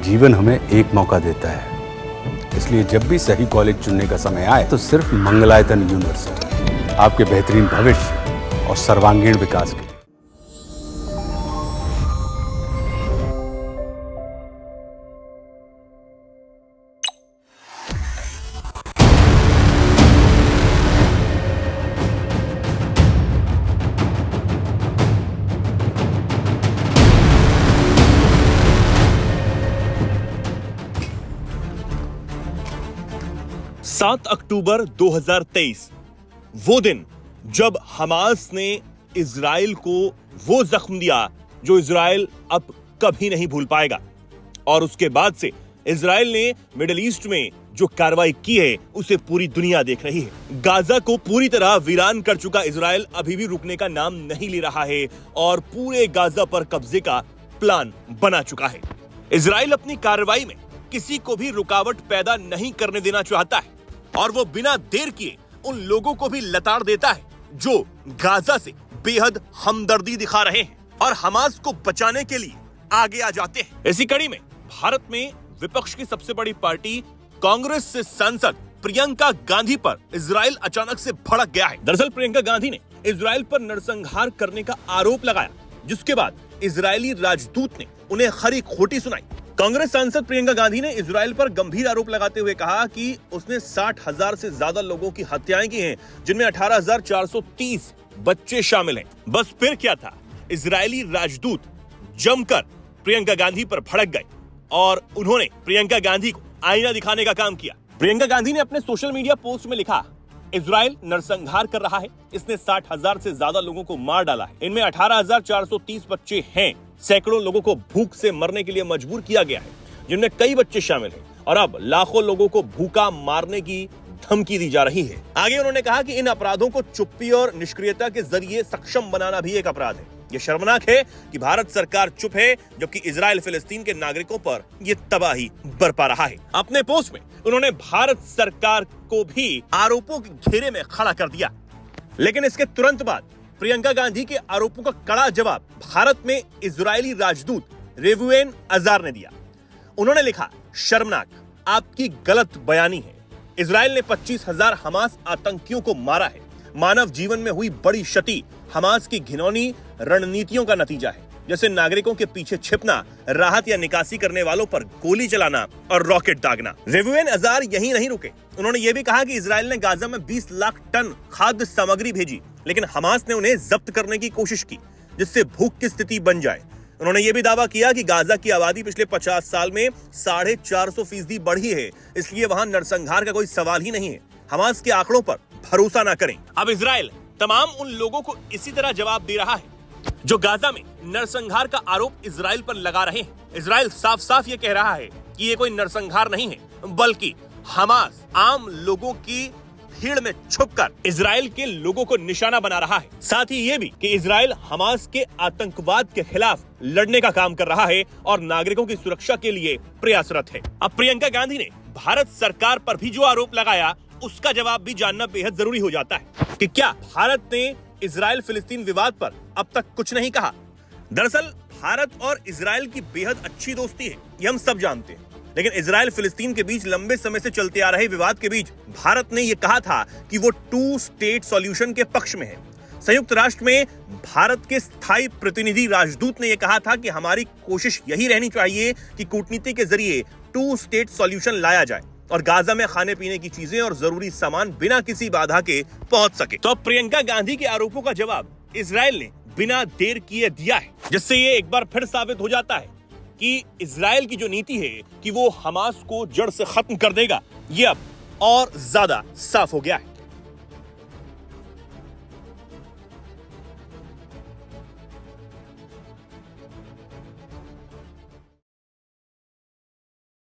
जीवन हमें एक मौका देता है, इसलिए जब भी सही कॉलेज चुनने का समय आए तो सिर्फ मंगलायतन यूनिवर्सिटी आपके बेहतरीन भविष्य और सर्वांगीण विकास के लिए। 7 अक्टूबर 2023 वो दिन जब हमास ने इजराइल को वो जख्म दिया जो इजराइल अब कभी नहीं भूल पाएगा। और उसके बाद से इजराइल ने मिडिल ईस्ट में जो कार्रवाई की है उसे पूरी दुनिया देख रही है। गाजा को पूरी तरह वीरान कर चुका इजराइल अभी भी रुकने का नाम नहीं ले रहा है और पूरे गाजा पर कब्जे का प्लान बना चुका है। इजराइल अपनी कार्रवाई में किसी को भी रुकावट पैदा नहीं करने देना चाहता है और वो बिना देर किए उन लोगों को भी लताड़ देता है जो गाजा से बेहद हमदर्दी दिखा रहे हैं और हमास को बचाने के लिए आगे आ जाते हैं। इसी कड़ी में भारत में विपक्ष की सबसे बड़ी पार्टी कांग्रेस से सांसद प्रियंका गांधी पर इजराइल अचानक से भड़क गया है। दरअसल प्रियंका गांधी ने इजराइल पर नरसंहार करने का आरोप लगाया, जिसके बाद इजरायली राजदूत ने उन्हें खरी खोटी सुनाई। कांग्रेस सांसद प्रियंका गांधी ने इजराइल पर गंभीर आरोप लगाते हुए कहा कि उसने 60,000 से ज्यादा लोगों की हत्याएं की हैं, जिनमें 18,430 बच्चे शामिल हैं। बस फिर क्या था, इजरायली राजदूत जमकर प्रियंका गांधी पर भड़क गए और उन्होंने प्रियंका गांधी को आईना दिखाने का काम किया। प्रियंका गांधी ने अपने सोशल मीडिया पोस्ट में लिखा, इजराइल नरसंहार कर रहा है, इसने 60,000 से ज्यादा लोगों को मार डाला है, इनमें 18,430 बच्चे हैं, सैकड़ों लोगों को भूख से मरने के लिए मजबूर किया गया है, जिनमें कई बच्चे शामिल हैं और अब लाखों लोगों को भूखा मारने की धमकी दी जा रही है। आगे उन्होंने कहा कि इन अपराधों को चुप्पी और निष्क्रियता के जरिए सक्षम बनाना भी एक अपराध है। ये शर्मनाक है कि भारत सरकार चुप है जबकि इजराइल फिलिस्तीन के नागरिकों पर ये तबाही बरपा रहा है। अपने पोस्ट में उन्होंने भारत सरकार को भी आरोपों के घेरे में खड़ा कर दिया, लेकिन इसके तुरंत बाद प्रियंका गांधी के आरोपों का कड़ा जवाब भारत में इजरायली राजदूत रेवुएन अजार ने दिया। उन्होंने लिखा, शर्मनाक, आपकी गलत बयानी है। इजराइल ने 25,000 हमास आतंकियों को मारा है। मानव जीवन में हुई बड़ी क्षति हमास की घिनौनी रणनीतियों का नतीजा है, जैसे नागरिकों के पीछे छिपना, राहत या निकासी करने वालों पर गोली चलाना और रॉकेट दागना। रेवुएन अजार यहीं नहीं रुके, उन्होंने ये भी कहा कि इजराइल ने गाजा में 20 लाख टन खाद्य सामग्री भेजी, लेकिन हमास ने उन्हें जब्त करने की कोशिश की, जिससे भूख की स्थिति बन जाए। उन्होंने ये भी दावा किया कि गाजा की आबादी पिछले 50 साल में 450% बढ़ी है, इसलिए वहां नरसंहार का कोई सवाल ही नहीं है। हमास के आंकड़ों पर भरोसा न करें। अब इजराइल तमाम उन लोगों को इसी तरह जवाब दे रहा है जो गाजा में नरसंहार का आरोप इजराइल पर लगा रहे हैं। इजराइल साफ साफ ये कह रहा है कि ये कोई नरसंहार नहीं है, बल्कि हमास आम लोगों की भीड़ में छुपकर इजराइल के लोगों को निशाना बना रहा है। साथ ही ये भी कि इजराइल हमास के आतंकवाद के खिलाफ लड़ने का काम कर रहा है और नागरिकों की सुरक्षा के लिए प्रयासरत है। अब प्रियंका गांधी ने भारत सरकार पर भी जो आरोप लगाया उसका जवाब भी जानना बेहद जरूरी हो जाता है कि क्या भारत ने इजराइल फिलिस्तीन विवाद पर अब तक कुछ नहीं कहा। दरअसल भारत और इजराइल की बेहद अच्छी दोस्ती है, ये हम सब जानते हैं, लेकिन इजराइल फिलिस्तीन के बीच लंबे समय से चलते आ रहे विवाद के बीच भारत ने यह कहा था कि वो 2 स्टेट सॉल्यूशन के पक्ष में है। संयुक्त राष्ट्र में भारत के स्थायी प्रतिनिधि राजदूत ने यह कहा था कि हमारी कोशिश यही रहनी चाहिए कि कूटनीति के जरिए 2 स्टेट सॉल्यूशन लाया जाए और गाजा में खाने पीने की चीजें और जरूरी सामान बिना किसी बाधा के पहुंच सके। तो प्रियंका गांधी के आरोपों का जवाब इजराइल ने बिना देर किए दिया है, जिससे ये एक बार फिर साबित हो जाता है कि इजराइल की जो नीति है कि वो हमास को जड़ से खत्म कर देगा, ये अब और ज्यादा साफ हो गया है।